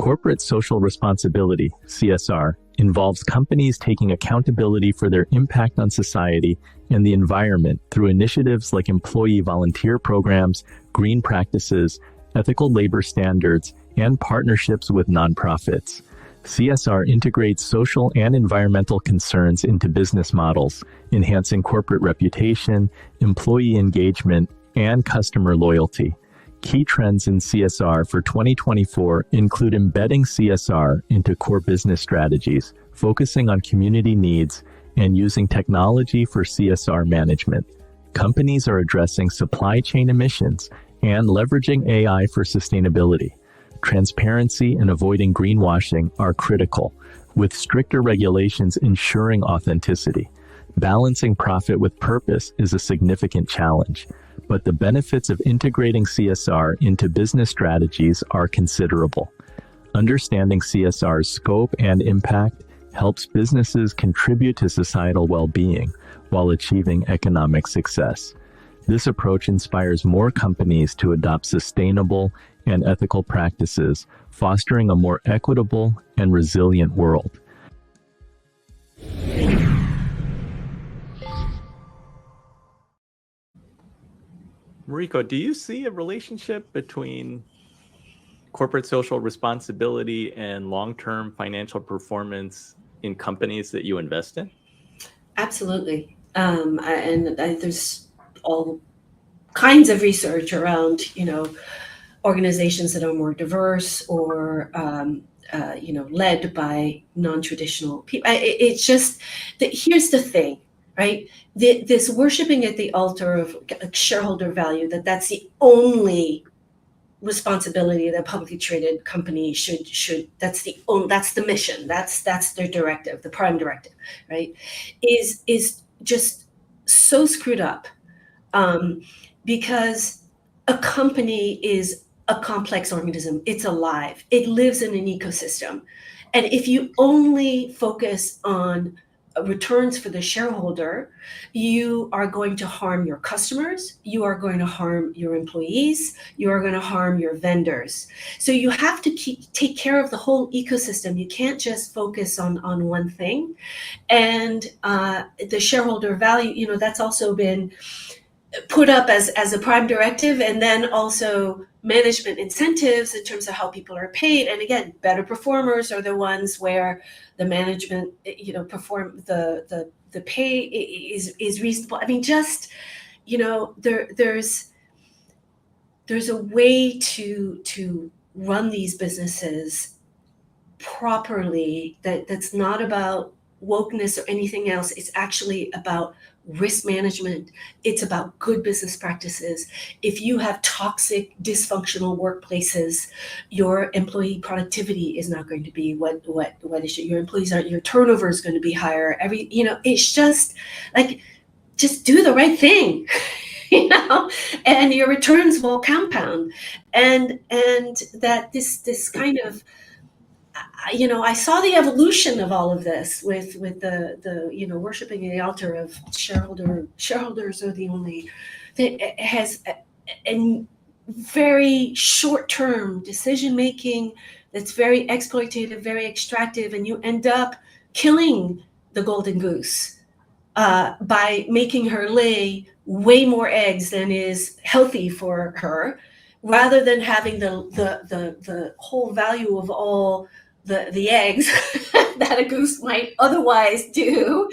Corporate social responsibility, CSR, involves companies taking accountability for their impact on society and the environment through initiatives like employee volunteer programs, green practices, ethical labor standards, and partnerships with nonprofits. CSR integrates social and environmental concerns into business models, enhancing corporate reputation, employee engagement, and customer loyalty. Key trends in CSR for 2024 include embedding CSR into core business strategies, focusing on community needs, and using technology for CSR management. Companies are addressing supply chain emissions and leveraging AI for sustainability. Transparency and avoiding greenwashing are critical, with stricter regulations ensuring authenticity. Balancing profit with purpose is a significant challenge, but the benefits of integrating CSR into business strategies are considerable. Understanding CSR's scope and impact helps businesses contribute to societal well-being while achieving economic success. This approach inspires more companies to adopt sustainable and ethical practices, fostering a more equitable and resilient world. Mariko, do you see a relationship between corporate social responsibility and long-term financial performance in companies that you invest in? Absolutely. There's all kinds of research around, organizations that are more diverse or, led by non-traditional people. It's just that here's the thing, right? This worshiping at the altar of shareholder value, that's the only responsibility that a publicly traded company should that's the mission, that's their directive, the prime directive, right, is just so screwed up, because a company is a complex organism. It's alive, it lives in an ecosystem, and if you only focus on returns for the shareholder, you are going to harm your customers, you are going to harm your employees, you are going to harm your vendors. So you have to take care of the whole ecosystem. You can't just focus on one thing. And the shareholder value, that's also been put up as a prime directive, and then also management incentives in terms of how people are paid. And again, better performers are the ones where the management, perform the pay is reasonable. I mean, just, there's a way to run these businesses properly that's not about wokeness or anything else. It's actually about risk management. It's about good business practices. If you have toxic, dysfunctional workplaces, your employee productivity is not going to be what it should. Your employees aren't. Your turnover is going to be higher. It's just like, just do the right thing, and your returns will compound. And that this kind of, I saw the evolution of all of this with the worshiping the altar of shareholders are the only that has a very short-term decision making that's very exploitative, very extractive, and you end up killing the golden goose by making her lay way more eggs than is healthy for her, rather than having the whole value of all the eggs that a goose might otherwise do,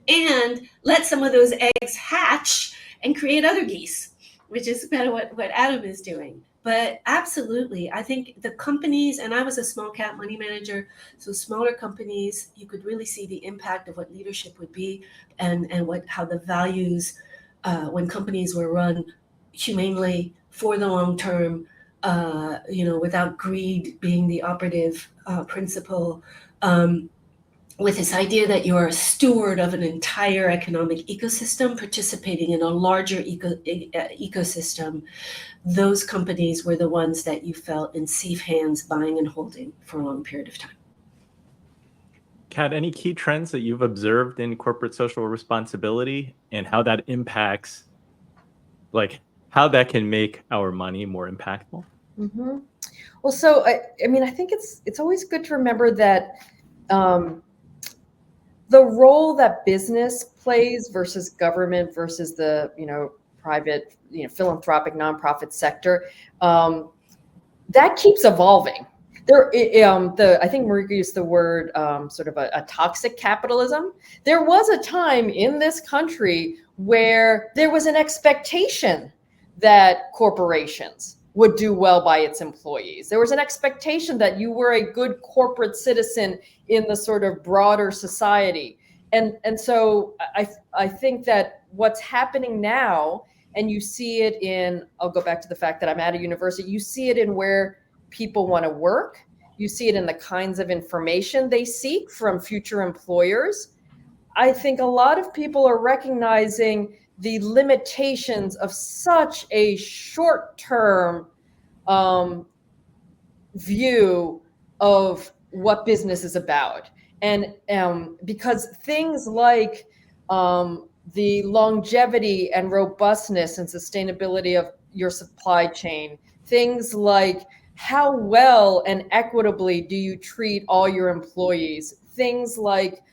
and let some of those eggs hatch and create other geese, which is kind of what Adam is doing. But absolutely, I think the companies, and I was a small cap money manager, so smaller companies, you could really see the impact of what leadership would be, and how the values, when companies were run humanely for the long term, without greed being the operative principle, with this idea that you're a steward of an entire economic ecosystem, participating in a larger ecosystem. Those companies were the ones that you felt in safe hands buying and holding for a long period of time. Kat, any key trends that you've observed in corporate social responsibility and how that impacts, how that can make our money more impactful? Mm-hmm. Well, so I mean, I think it's always good to remember that the role that business plays versus government versus the private philanthropic nonprofit sector, that keeps evolving. I think Mariko used the word sort of a toxic capitalism. There was a time in this country where there was an expectation that corporations would do well by its employees. There was an expectation that you were a good corporate citizen in the sort of broader society. And so I think that what's happening now, and you see it in, I'll go back to the fact that I'm at a university, you see it in where people want to work. You see it in the kinds of information they seek from future employers. I think a lot of people are recognizing the limitations of such a short-term view of what business is about. And because things like the longevity and robustness and sustainability of your supply chain, things like how well and equitably do you treat all your employees, things like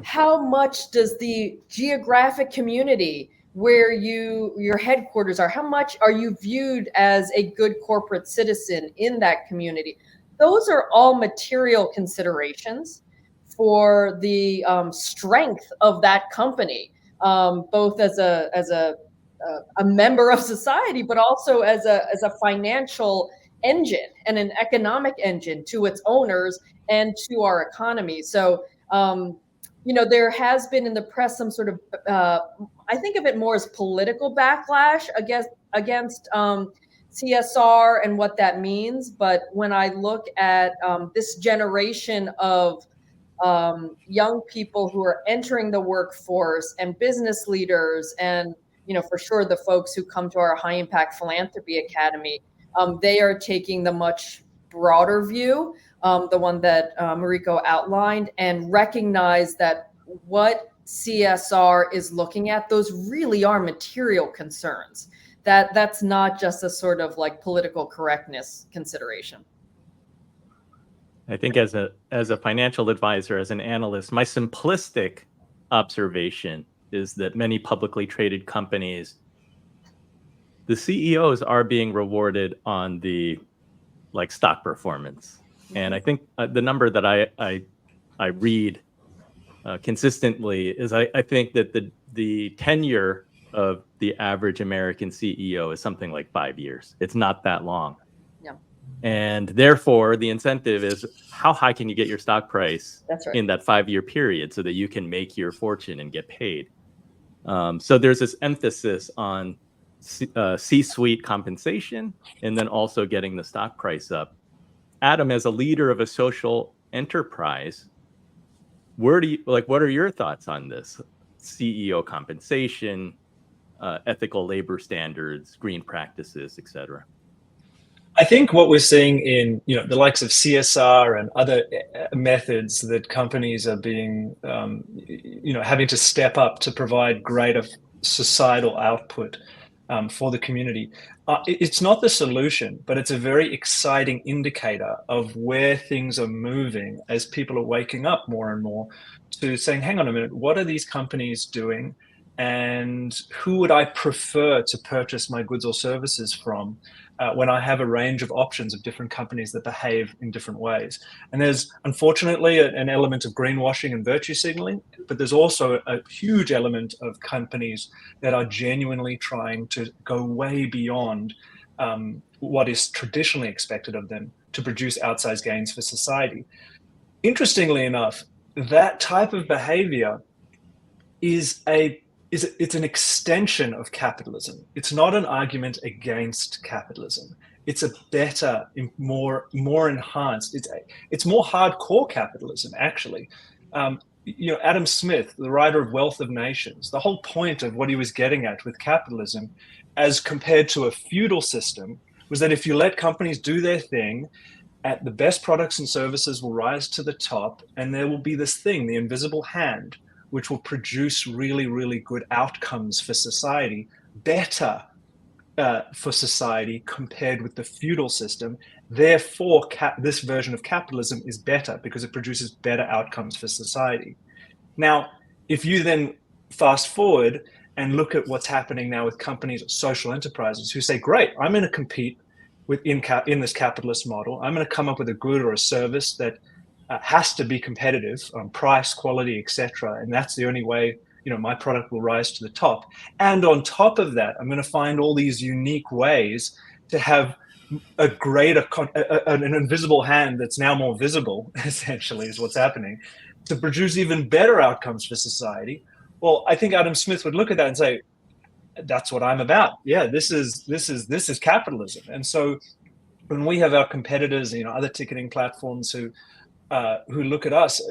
how much does the geographic community where your headquarters are, how much are you viewed as a good corporate citizen in that community? Those are all material considerations for the strength of that company, both as a member of society, but also as a financial engine and an economic engine to its owners and to our economy. So, there has been in the press some sort of, I think of it more as political backlash against CSR and what that means. But when I look at this generation of young people who are entering the workforce and business leaders, and for sure the folks who come to our high impact philanthropy academy, they are taking the much broader view, the one that Mariko outlined, and recognize that what CSR is looking at, those really are material concerns. That's not just a sort of like political correctness consideration. I think as a financial advisor, as an analyst, my simplistic observation is that many publicly traded companies, the CEOs are being rewarded on the stock performance. And I think the number that I read consistently is I think that the tenure of the average American CEO is something like 5 years. It's not that long. Yeah. And therefore, the incentive is how high can you get your stock price That's right. in that 5-year period so that you can make your fortune and get paid. So there's this emphasis on C-suite compensation and then also getting the stock price up. Adam, as a leader of a social enterprise, what are your thoughts on this? CEO compensation, ethical labor standards, green practices, et cetera. I think what we're seeing in the likes of CSR and other methods that companies are being having to step up to provide greater societal output for the community. It's not the solution, but it's a very exciting indicator of where things are moving as people are waking up more and more to saying, hang on a minute, what are these companies doing? And who would I prefer to purchase my goods or services from when I have a range of options of different companies that behave in different ways? And there's unfortunately an element of greenwashing and virtue signaling, but there's also a huge element of companies that are genuinely trying to go way beyond what is traditionally expected of them to produce outsized gains for society. Interestingly enough, that type of behavior it's an extension of capitalism. It's not an argument against capitalism. It's a better, more enhanced. It's more hardcore capitalism, actually. Adam Smith, the writer of Wealth of Nations, the whole point of what he was getting at with capitalism, as compared to a feudal system, was that if you let companies do their thing, the best products and services will rise to the top, and there will be this thing, the invisible hand, which will produce really, really good outcomes for society, better for society compared with the feudal system. Therefore, this version of capitalism is better because it produces better outcomes for society. Now, if you then fast forward and look at what's happening now with companies, social enterprises who say, great, I'm going to compete in this capitalist model. I'm going to come up with a good or a service that has to be competitive on price, quality, etc. And that's the only way, my product will rise to the top. And on top of that, I'm going to find all these unique ways to have a greater, an invisible hand that's now more visible, essentially, is what's happening, to produce even better outcomes for society. Well, I think Adam Smith would look at that and say, that's what I'm about. Yeah, this is capitalism. And so when we have our competitors, other ticketing platforms who look at us,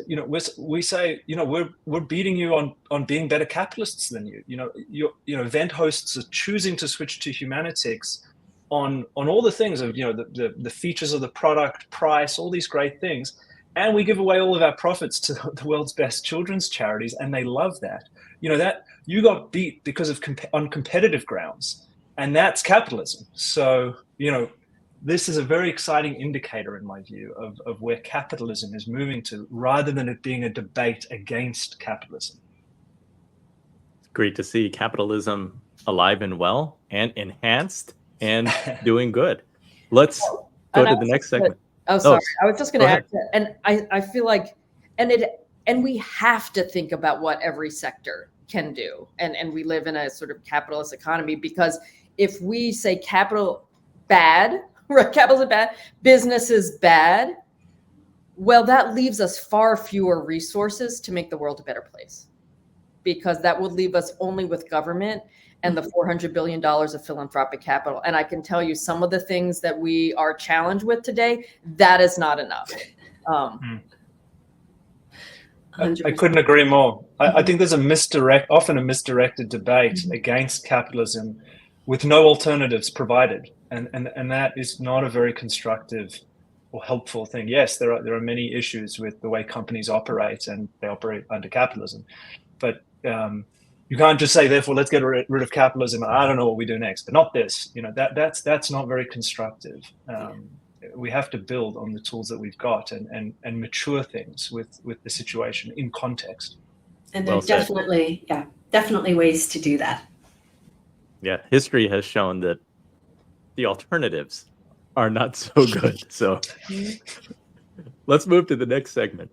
we say, we're beating you on being better capitalists than you. Event hosts are choosing to switch to Humanitics on all the things of the features of the product, price, all these great things, and we give away all of our profits to the world's best children's charities, and they love that. That you got beat because of on competitive grounds, and that's capitalism. So this is a very exciting indicator, in my view, of where capitalism is moving to, rather than it being a debate against capitalism. Great to see capitalism alive and well and enhanced and doing good. Let's go to the next segment. Oh, sorry. I was just going to add that, and I feel like, and we have to think about what every sector can do. And we live in a sort of capitalist economy, because if we say capital bad, right, capital is bad, business is bad, well, that leaves us far fewer resources to make the world a better place, because that would leave us only with government and the $400 billion of philanthropic capital. And I can tell you, some of the things that we are challenged with today, that is not enough. I couldn't agree more. I think there's often a misdirected debate against capitalism with no alternatives provided. And that is not a very constructive or helpful thing. Yes, there are many issues with the way companies operate, and they operate under capitalism. But you can't just say, therefore, let's get rid of capitalism. I don't know what we do next, but not this. That's not very constructive. We have to build on the tools that we've got and mature things with the situation in context. And there are definitely ways to do that. Yeah, history has shown that the alternatives are not so good. So let's move to the next segment.